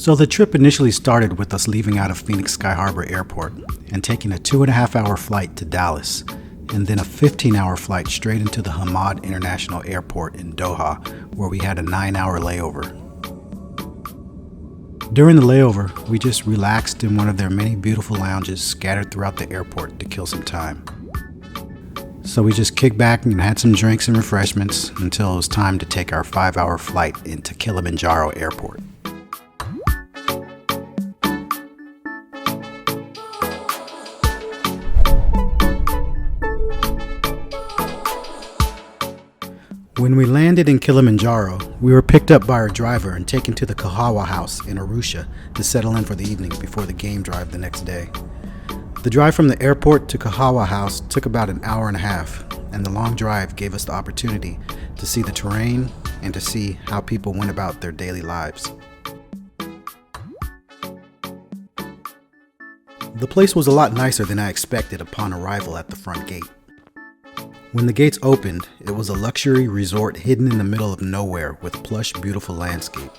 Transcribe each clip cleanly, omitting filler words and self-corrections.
So the trip initially started with us leaving out of Phoenix Sky Harbor Airport and taking a 2.5-hour flight to Dallas, and then a 15-hour flight straight into the Hamad International Airport in Doha, where we had a 9-hour layover. During the layover, we just relaxed in one of their many beautiful lounges scattered throughout the airport to kill some time. So we just kicked back and had some drinks and refreshments until it was time to take our 5-hour flight into Kilimanjaro Airport. When we landed in Kilimanjaro, we were picked up by our driver and taken to the Kahawa House in Arusha to settle in for the evening before the game drive the next day. The drive from the airport to Kahawa House took about an hour and a half, and the long drive gave us the opportunity to see the terrain and to see how people went about their daily lives. The place was a lot nicer than I expected upon arrival at the front gate. When the gates opened, it was a luxury resort hidden in the middle of nowhere with plush, beautiful landscape.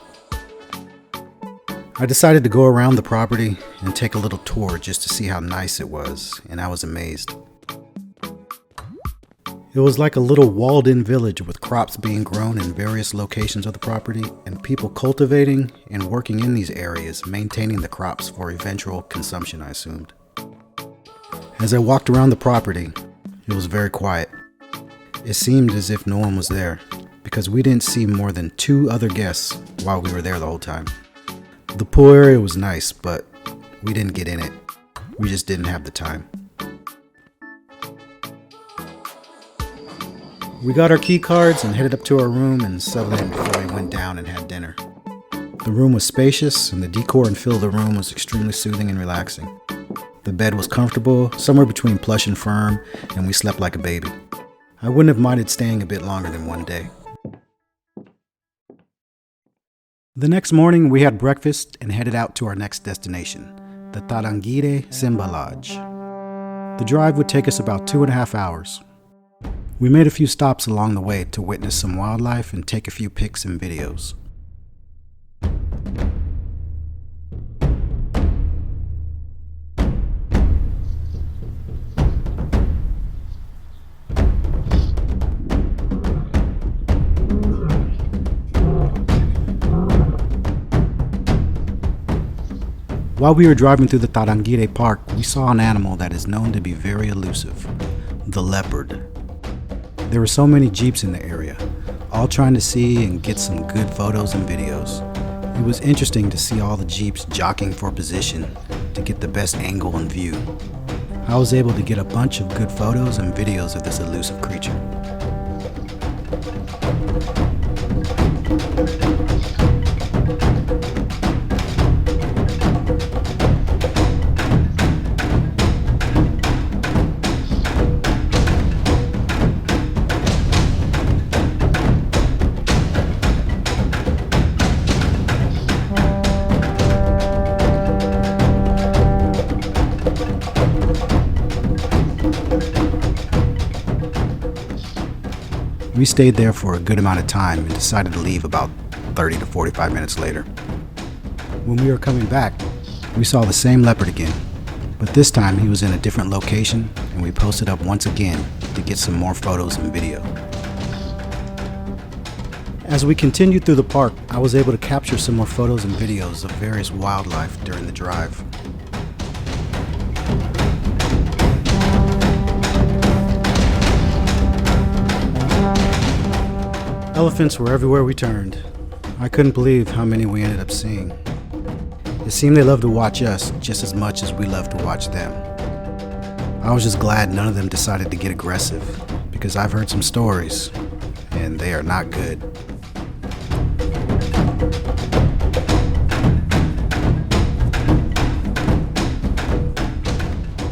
I decided to go around the property and take a little tour just to see how nice it was, and I was amazed. It was like a little walled-in village with crops being grown in various locations of the property and people cultivating and working in these areas, maintaining the crops for eventual consumption, I assumed. As I walked around the property, it was very quiet. It seemed as if no one was there, because we didn't see more than 2 other guests while we were there the whole time. The pool area was nice, but we didn't get in it. We just didn't have the time. We got our key cards and headed up to our room and settled in before we went down and had dinner. The room was spacious, and the decor and feel of the room was extremely soothing and relaxing. The bed was comfortable, somewhere between plush and firm, and we slept like a baby. I wouldn't have minded staying a bit longer than one day. The next morning, we had breakfast and headed out to our next destination, the Tarangire Simba Lodge. The drive would take us about 2.5 hours. We made a few stops along the way to witness some wildlife and take a few pics and videos. While we were driving through the Tarangire Park, we saw an animal that is known to be very elusive, the leopard. There were so many jeeps in the area, all trying to see and get some good photos and videos. It was interesting to see all the jeeps jockeying for position to get the best angle and view. I was able to get a bunch of good photos and videos of this elusive creature. We stayed there for a good amount of time and decided to leave about 30 to 45 minutes later. When we were coming back, we saw the same leopard again, but this time he was in a different location, and we posted up once again to get some more photos and video. As we continued through the park, I was able to capture some more photos and videos of various wildlife during the drive. Elephants were everywhere we turned. I couldn't believe how many we ended up seeing. It seemed they loved to watch us just as much as we loved to watch them. I was just glad none of them decided to get aggressive, because I've heard some stories, and they are not good.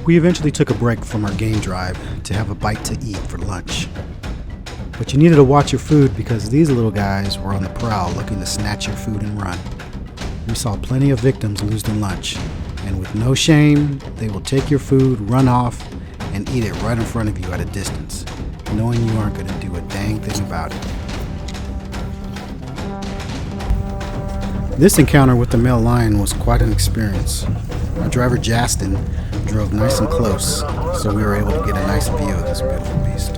We eventually took a break from our game drive to have a bite to eat for lunch. But you needed to watch your food because these little guys were on the prowl looking to snatch your food and run. We saw plenty of victims lose their lunch, and with no shame, they will take your food, run off, and eat it right in front of you at a distance, knowing you aren't going to do a dang thing about it. This encounter with the male lion was quite an experience. Our driver Justin drove nice and close, so we were able to get a nice view of this beautiful beast.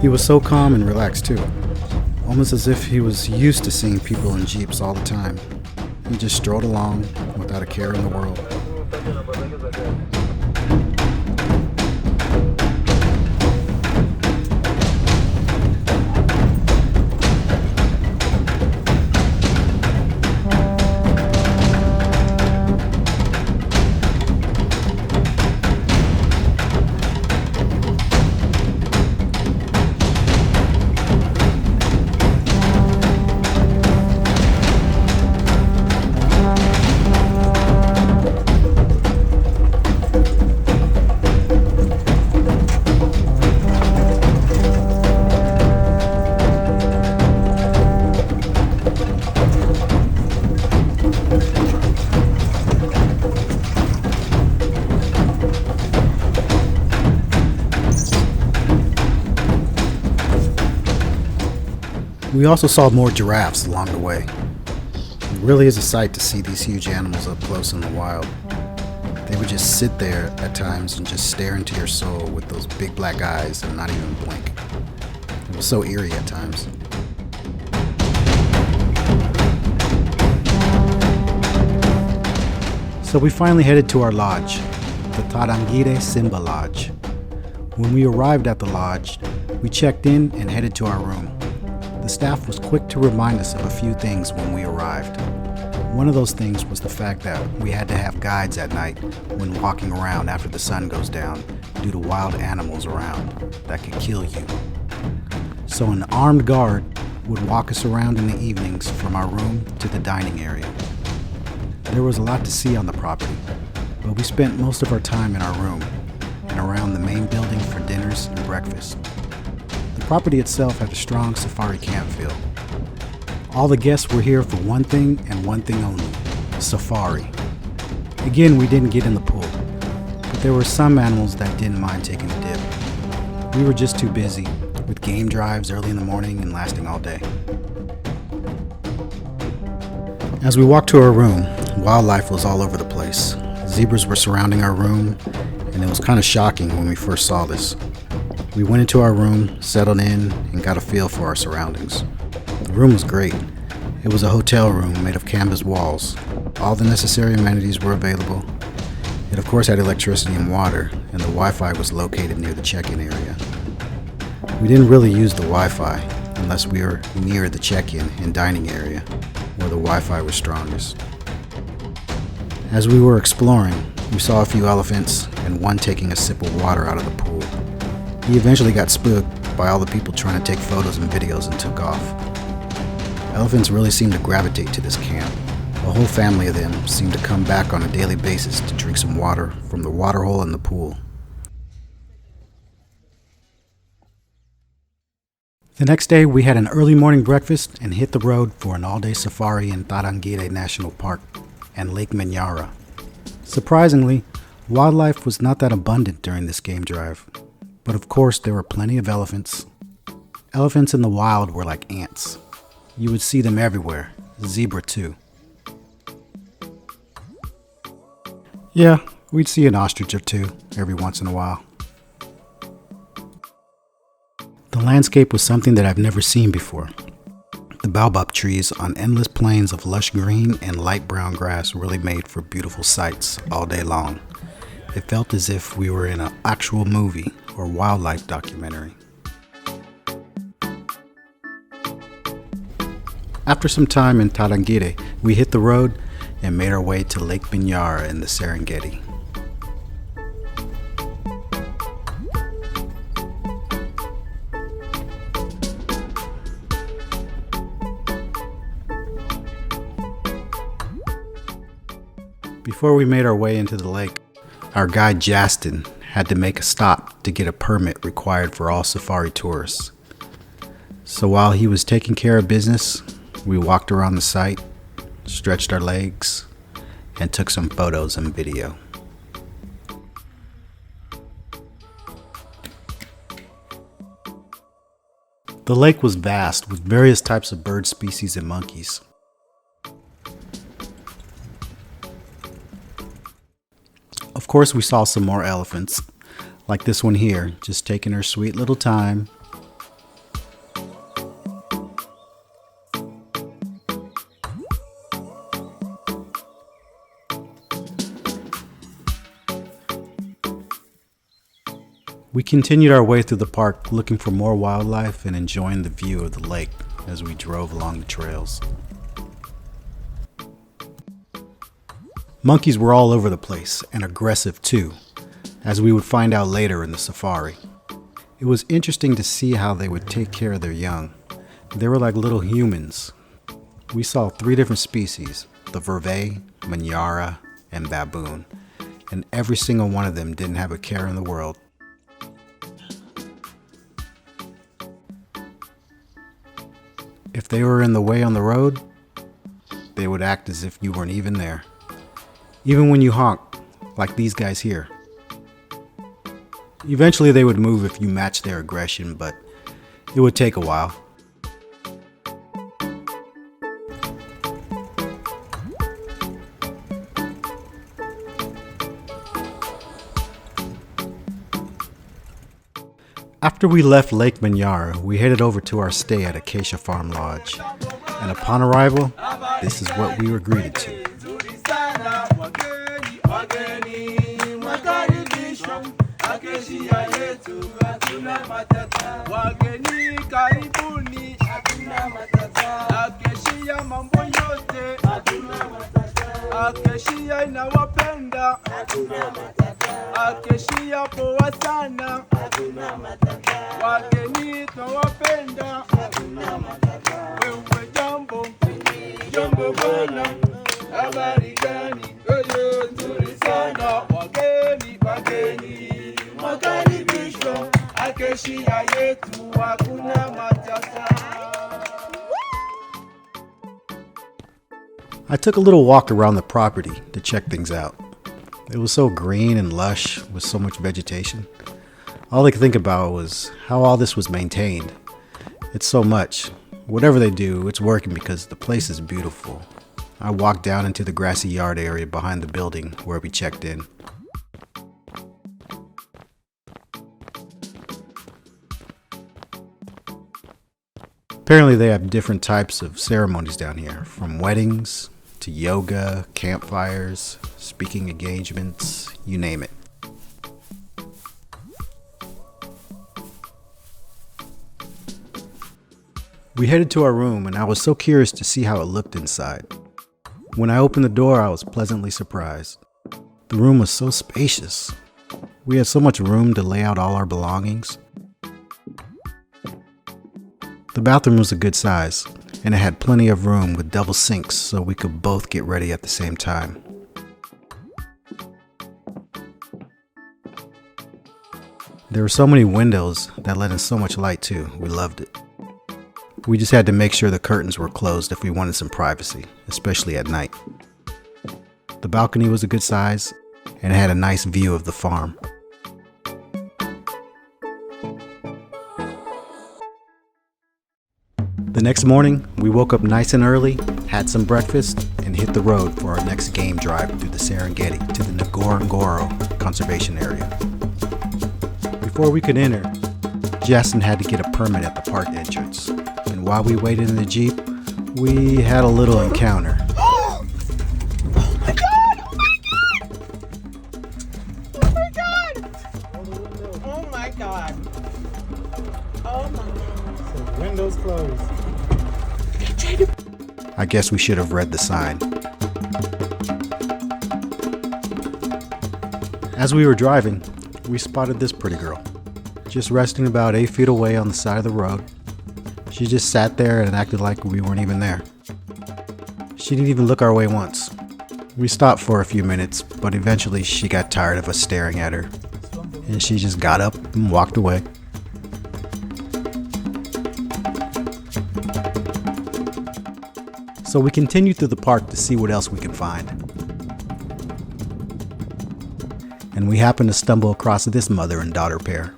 He was so calm and relaxed too, almost as if he was used to seeing people in jeeps all the time. He just strolled along without a care in the world. We also saw more giraffes along the way. It really is a sight to see these huge animals up close in the wild. They would just sit there at times and just stare into your soul with those big black eyes and not even blink. It was so eerie at times. So we finally headed to our lodge, the Tarangire Simba Lodge. When we arrived at the lodge, we checked in and headed to our room. The staff was quick to remind us of a few things when we arrived. One of those things was the fact that we had to have guides at night when walking around after the sun goes down due to wild animals around that could kill you. So an armed guard would walk us around in the evenings from our room to the dining area. There was a lot to see on the property, but we spent most of our time in our room and around the main building for dinners and breakfast. The property itself had a strong safari camp feel. All the guests were here for one thing and one thing only: safari. Again, we didn't get in the pool, but there were some animals that didn't mind taking a dip. We were just too busy with game drives early in the morning and lasting all day. As we walked to our room, wildlife was all over the place. Zebras were surrounding our room, and it was kind of shocking when we first saw this. We went into our room, settled in, and got a feel for our surroundings. The room was great. It was a hotel room made of canvas walls. All the necessary amenities were available. It of course had electricity and water, and the Wi-Fi was located near the check-in area. We didn't really use the Wi-Fi unless we were near the check-in and dining area, where the Wi-Fi was strongest. As we were exploring, we saw a few elephants and one taking a sip of water out of the pool. He eventually got spooked by all the people trying to take photos and videos and took off. Elephants really seem to gravitate to this camp. A whole family of them seem to come back on a daily basis to drink some water from the water hole in the pool. The next day, we had an early morning breakfast and hit the road for an all-day safari in Tarangire National Park and Lake Manyara. Surprisingly, wildlife was not that abundant during this game drive. But of course, there were plenty of elephants. Elephants in the wild were like ants. You would see them everywhere, zebra too. Yeah, we'd see an ostrich or two every once in a while. The landscape was something that I've never seen before. The baobab trees on endless plains of lush green and light brown grass really made for beautiful sights all day long. It felt as if we were in an actual movie or wildlife documentary. After some time in Tarangire, we hit the road and made our way to Lake Manyara in the Serengeti. Before we made our way into the lake, our guide Justin had to make a stop to get a permit required for all safari tourists. So while he was taking care of business, we walked around the site, stretched our legs, and took some photos and video. The lake was vast with various types of bird species and monkeys. course, we saw some more elephants, like this one here, just taking her sweet little time. We continued our way through the park looking for more wildlife and enjoying the view of the lake as we drove along the trails. Monkeys were all over the place and aggressive too, as we would find out later in the safari. It was interesting to see how they would take care of their young. They were like little humans. We saw 3 different species, the vervet, Manyara, and baboon, and every single one of them didn't have a care in the world. If they were in the way on the road, they would act as if you weren't even there. Even when you honk, like these guys here. Eventually they would move if you matched their aggression, but it would take a while. After we left Lake Manyara, we headed over to our stay at Acacia Farm Lodge. And upon arrival, this is what we were greeted to. Acacia inawapenda, Acacia poa sana, wageni tunawapenda, wewe jambo, jambo bwana, habari gani, wewe nzuri sana, wageni, wageni, makaribisho, Acacia yetu hakuna matata. I took a little walk around the property to check things out. It was so green and lush with so much vegetation. All I could think about was how all this was maintained. It's so much. Whatever they do, it's working because the place is beautiful. I walked down into the grassy yard area behind the building where we checked in. Apparently they have different types of ceremonies down here, from weddings to yoga, campfires, speaking engagements, you name it. We headed to our room and I was so curious to see how it looked inside. When I opened the door, I was pleasantly surprised. The room was so spacious. We had so much room to lay out all our belongings. The bathroom was a good size, and it had plenty of room with double sinks so we could both get ready at the same time. There were so many windows that let in so much light too. We loved it. We just had to make sure the curtains were closed if we wanted some privacy, especially at night. The balcony was a good size, and it had a nice view of the farm. The next morning, we woke up nice and early, had some breakfast, and hit the road for our next game drive through the Serengeti to the Ngorongoro Conservation Area. Before we could enter, Justin had to get a permit at the park entrance, and while we waited in the Jeep, we had a little encounter. Oh my god! Oh my god! Oh my god! Oh my god! So windows closed. I guess we should have read the sign. As we were driving, we spotted this pretty girl, just resting about 8 feet away on the side of the road. She just sat there and acted like we weren't even there. She didn't even look our way once. We stopped for a few minutes, but eventually she got tired of us staring at her, and she just got up and walked away. So we continued through the park to see what else we could find. And we happened to stumble across this mother and daughter pair.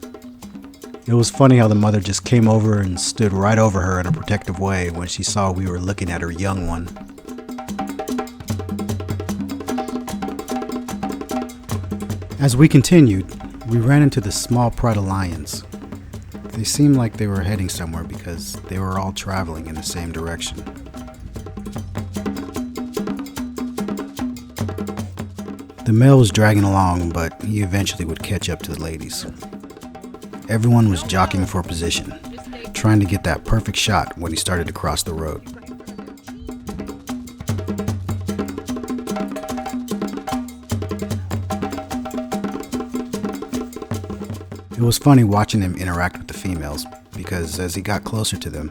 It was funny how the mother just came over and stood right over her in a protective way when she saw we were looking at her young one. As we continued, we ran into this small pride of lions. They seemed like they were heading somewhere because they were all traveling in the same direction. The male was dragging along, but he eventually would catch up to the ladies. Everyone was jockeying for position, trying to get that perfect shot when he started to cross the road. It was funny watching him interact with the females, because as he got closer to them,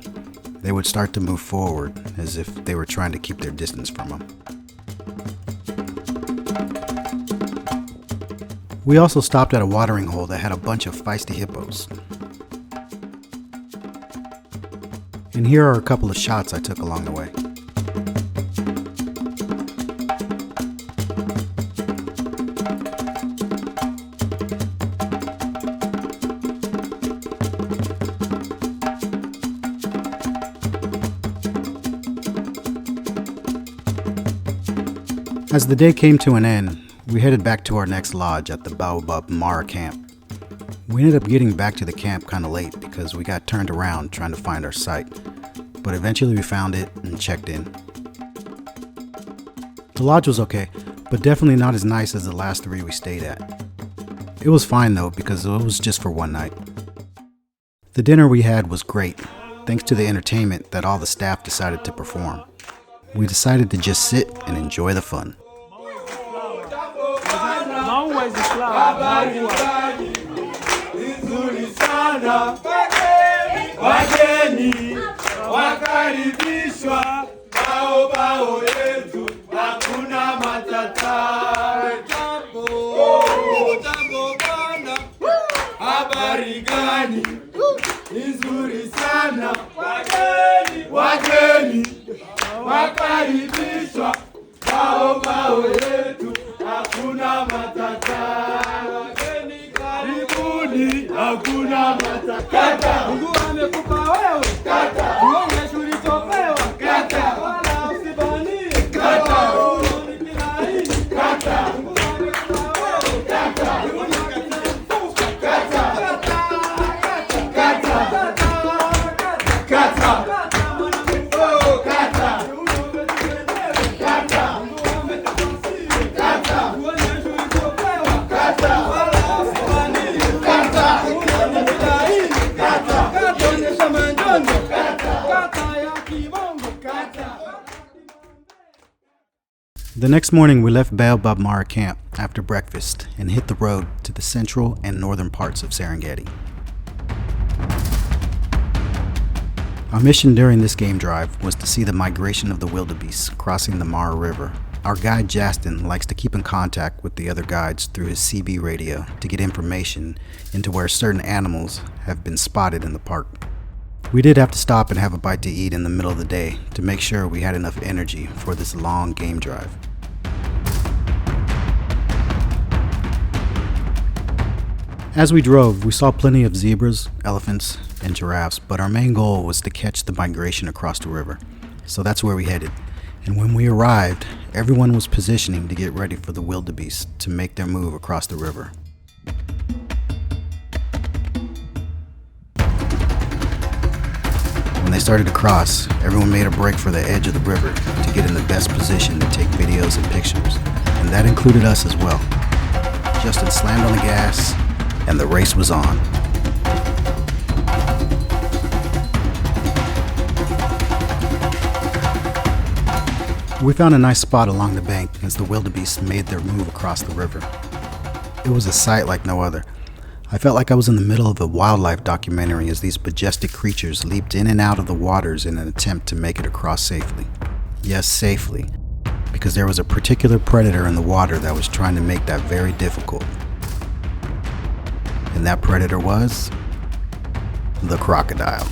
they would start to move forward as if they were trying to keep their distance from him. We also stopped at a watering hole that had a bunch of feisty hippos. And here are a couple of shots I took along the way. As the day came to an end, we headed back to our next lodge at the Baobab Manyara camp. We ended up getting back to the camp kind of late because we got turned around trying to find our site, but eventually we found it and checked in. The lodge was okay, but definitely not as nice as the last 3 we stayed at. It was fine though because it was just for one night. The dinner we had was great, thanks to the entertainment that all the staff decided to perform. We decided to just sit and enjoy the fun. Wageni wakaribishwa, bao bao yetu hakuna matata. Jambo bana, habari gani? Nzuri sana. Wageni wakaribishwa, bao bao yetu hakuna matata. Hakuna matata. Kata. Mungu amekupa wewe. Kata. Uonyeshe ulichopewa. Kata. Wala usibanie. Kata. Kata. Mungu amekupa wewe. Kata. Kata. Kata. Kata. The next morning we left Baobab Manyara camp after breakfast and hit the road to the central and northern parts of Serengeti. Our mission during this game drive was to see the migration of the wildebeests crossing the Manyara River. Our guide Justin likes to keep in contact with the other guides through his CB radio to get information into where certain animals have been spotted in the park. We did have to stop and have a bite to eat in the middle of the day to make sure we had enough energy for this long game drive. As we drove, we saw plenty of zebras, elephants, and giraffes, but our main goal was to catch the migration across the river. So that's where we headed. And when we arrived, everyone was positioning to get ready for the wildebeests to make their move across the river. When they started to cross, everyone made a break for the edge of the river to get in the best position to take videos and pictures, and that included us as well. Justin slammed on the gas, and the race was on. We found a nice spot along the bank as the wildebeests made their move across the river. It was a sight like no other. I felt like I was in the middle of a wildlife documentary as these majestic creatures leaped in and out of the waters in an attempt to make it across safely. Yes, safely, because there was a particular predator in the water that was trying to make that very difficult. And that predator was the crocodile.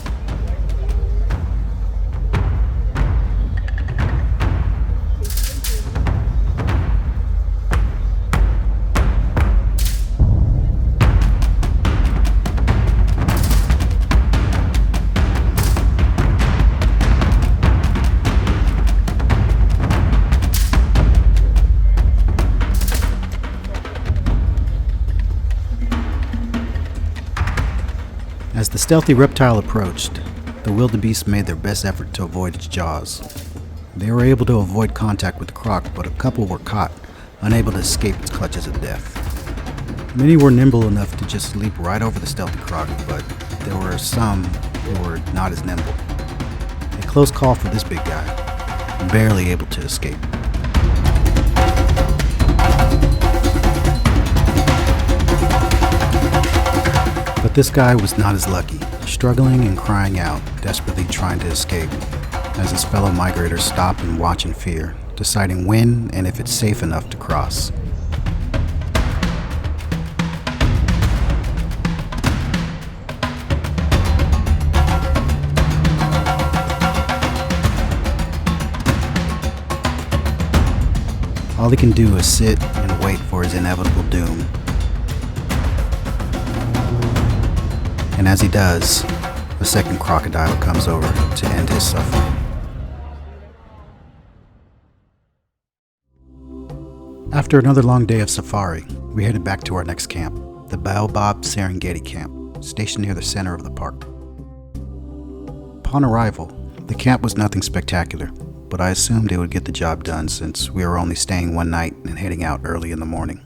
stealthy reptile approached, the wildebeests made their best effort to avoid its jaws. They were able to avoid contact with the croc, but a couple were caught, unable to escape its clutches of death. Many were nimble enough to just leap right over the stealthy croc, but there were some who were not as nimble. A close call for this big guy, barely able to escape. But this guy was not as lucky, struggling and crying out, desperately trying to escape, as his fellow migrators stop and watch in fear, deciding when and if it's safe enough to cross. All he can do is sit and wait for his inevitable doom. And as he does, a second crocodile comes over to end his suffering. After another long day of safari, we headed back to our next camp, the Baobab Serengeti camp, stationed near the center of the park. Upon arrival, the camp was nothing spectacular, but I assumed it would get the job done since we were only staying one night and heading out early in the morning.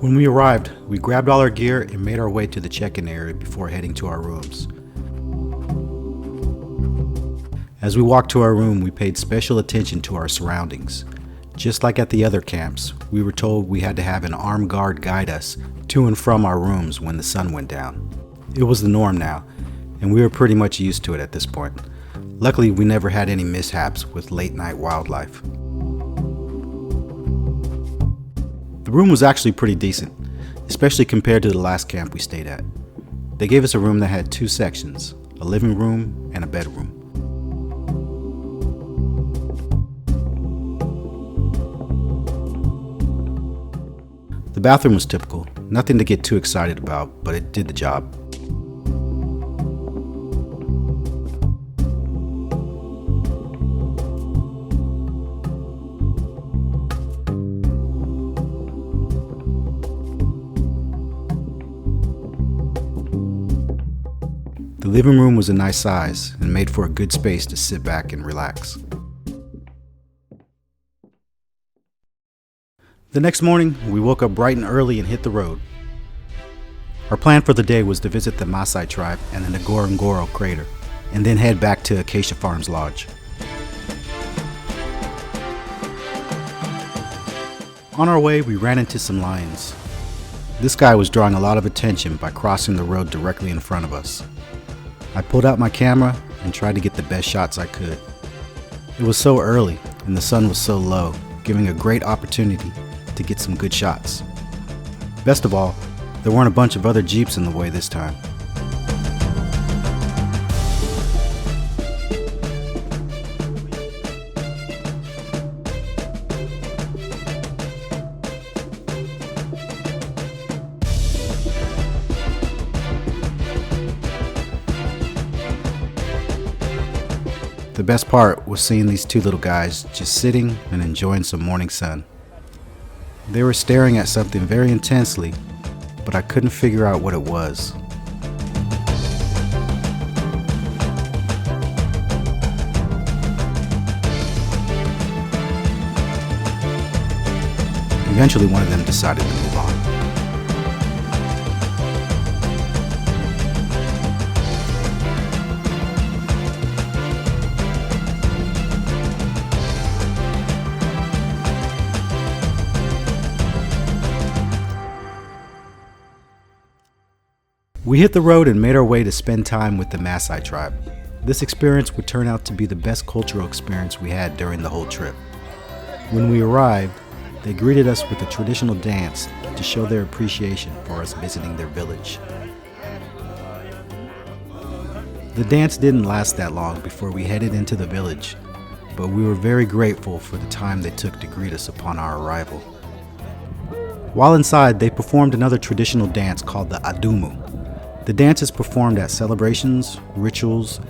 When we arrived, we grabbed all our gear and made our way to the check-in area before heading to our rooms. As we walked to our room, we paid special attention to our surroundings. Just like at the other camps, we were told we had to have an armed guard guide us to and from our rooms when the sun went down. It was the norm now, and we were pretty much used to it at this point. Luckily, we never had any mishaps with late-night wildlife. The room was actually pretty decent, especially compared to the last camp we stayed at. They gave us a room that had two sections, a living room and a bedroom. The bathroom was typical, nothing to get too excited about, but it did the job. The living room was a nice size and made for a good space to sit back and relax. The next morning, we woke up bright and early and hit the road. Our plan for the day was to visit the Maasai Tribe and the Ngorongoro Crater, and then head back to Acacia Farms Lodge. On our way, we ran into some lions. This guy was drawing a lot of attention by crossing the road directly in front of us. I pulled out my camera and tried to get the best shots I could. It was so early and the sun was so low, giving a great opportunity to get some good shots. Best of all, there weren't a bunch of other jeeps in the way this time. The best part was seeing these two little guys just sitting and enjoying some morning sun. They were staring at something very intensely, but I couldn't figure out what it was. Eventually, one of them decided to move on. We hit the road and made our way to spend time with the Maasai Tribe. This experience would turn out to be the best cultural experience we had during the whole trip. When we arrived, they greeted us with a traditional dance to show their appreciation for us visiting their village. The dance didn't last that long before we headed into the village, but we were very grateful for the time they took to greet us upon our arrival. While inside, they performed another traditional dance called the adumu. The dance is performed at celebrations, rituals,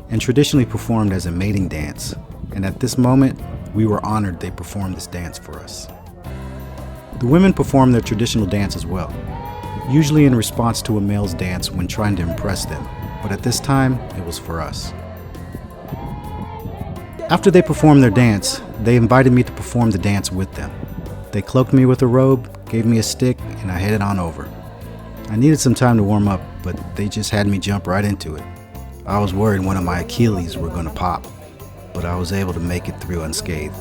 and traditionally performed as a mating dance. And at this moment, we were honored they performed this dance for us. The women perform their traditional dance as well, usually in response to a male's dance when trying to impress them, but at this time, it was for us. After they performed their dance, they invited me to perform the dance with them. They cloaked me with a robe, gave me a stick, and I headed on over. I needed some time to warm up, but they just had me jump right into it. I was worried one of my Achilles were going to pop, but I was able to make it through unscathed.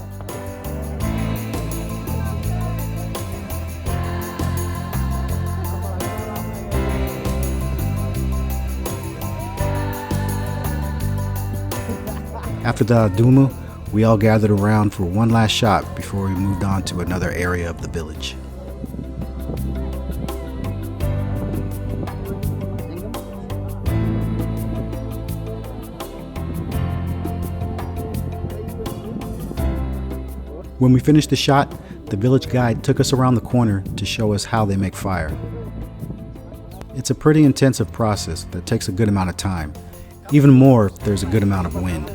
After the adumu, we all gathered around for one last shot before we moved on to another area of the village. When we finished the shot, the village guide took us around the corner to show us how they make fire. It's a pretty intensive process that takes a good amount of time, even more if there's a good amount of wind.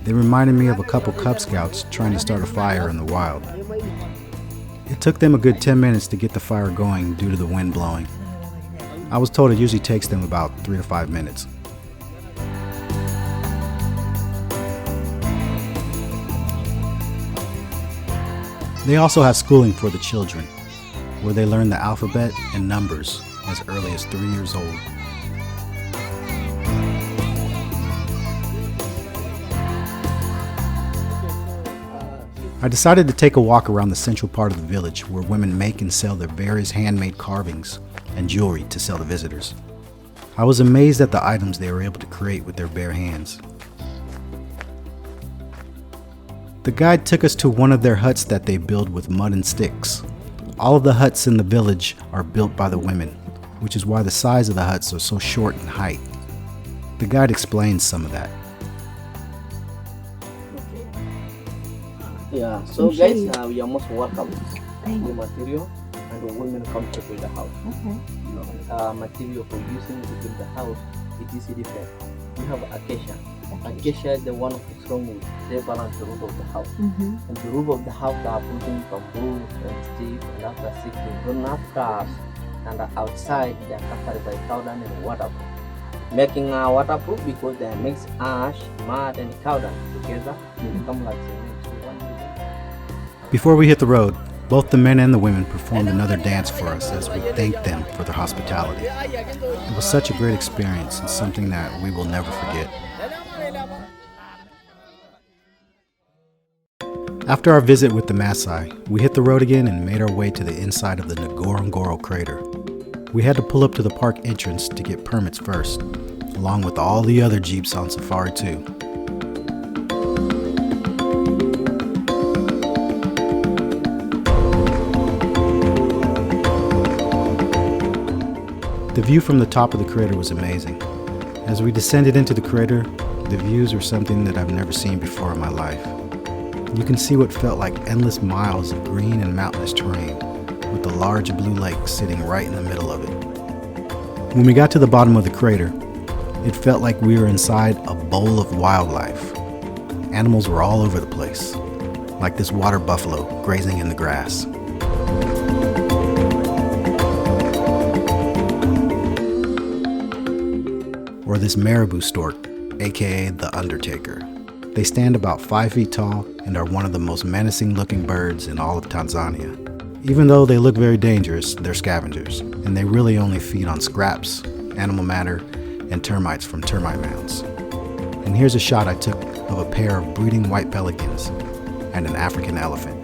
They reminded me of a couple Cub Scouts trying to start a fire in the wild. It took them a good 10 minutes to get the fire going due to the wind blowing. I was told it usually takes them about 3 to 5 minutes. They also have schooling for the children, where they learn the alphabet and numbers as early as 3 years old. I decided to take a walk around the central part of the village where women make and sell their various handmade carvings and jewelry to sell to visitors. I was amazed at the items they were able to create with their bare hands. The guide took us to one of their huts that they build with mud and sticks. All of the huts in the village are built by the women, which is why the size of the huts are so short in height. The guide explains some of that. Yeah, so guys, we are most welcome. The material and the women come to build the house. Okay. Material for using to build the house, it is different. We have acacia. Acacia is the one of the strongest. They balance the roof of the house. And the roof of the house are putting bamboo and stick, and after stick they don't have cars. And outside they are covered by powder and waterproof. Making waterproof because they mix ash, mud and powder together to become like cement. Before we hit the road, both the men and the women performed another dance for us as we thanked them for their hospitality. It was such a great experience and something that we will never forget. After our visit with the Maasai, we hit the road again and made our way to the inside of the Ngorongoro Crater. We had to pull up to the park entrance to get permits first, along with all the other jeeps on safari too. The view from the top of the crater was amazing. As we descended into the crater, the views were something that I've never seen before in my life. You can see what felt like endless miles of green and mountainous terrain, with the large blue lake sitting right in the middle of it. When we got to the bottom of the crater, it felt like we were inside a bowl of wildlife. Animals were all over the place, like this water buffalo grazing in the grass. Or this marabou stork, aka the Undertaker. They stand about 5 feet tall and are one of the most menacing looking birds in all of Tanzania. Even though they look very dangerous, they're scavengers, and they really only feed on scraps, animal matter, and termites from termite mounds. And here's a shot I took of a pair of breeding white pelicans and an African elephant.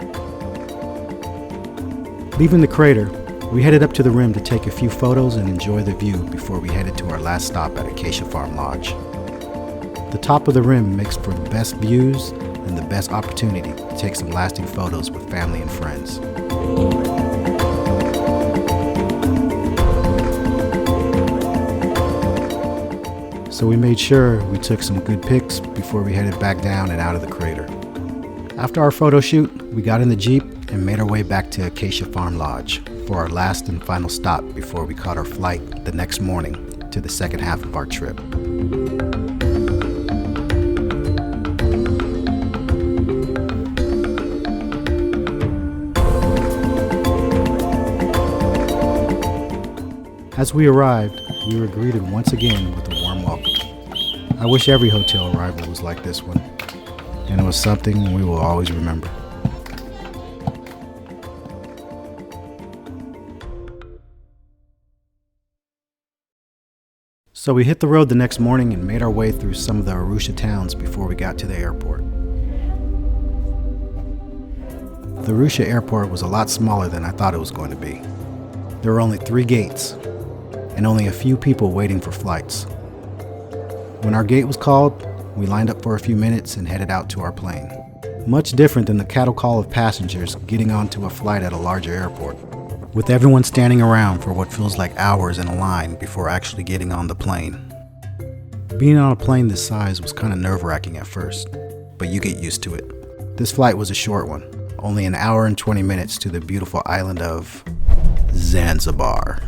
Leaving the crater, we headed up to the rim to take a few photos and enjoy the view before we headed to our last stop at Acacia Farm Lodge. The top of the rim makes for the best views and the best opportunity to take some lasting photos with family and friends. So we made sure we took some good pics before we headed back down and out of the crater. After our photo shoot, we got in the Jeep and made our way back to Acacia Farm Lodge for for our last and final stop before we caught our flight the next morning to the second half of our trip. As we arrived, we were greeted once again with a warm welcome. I wish every hotel arrival was like this one, and it was something we will always remember. So we hit the road the next morning and made our way through some of the Arusha towns before we got to the airport. The Arusha airport was a lot smaller than I thought it was going to be. There were only 3 gates, and only a few people waiting for flights. When our gate was called, we lined up for a few minutes and headed out to our plane. Much different than the cattle call of passengers getting onto a flight at a larger airport, with everyone standing around for what feels like hours in a line before actually getting on the plane. Being on a plane this size was kind of nerve-wracking at first, but you get used to it. This flight was a short one, only an hour and 20 minutes to the beautiful island of Zanzibar.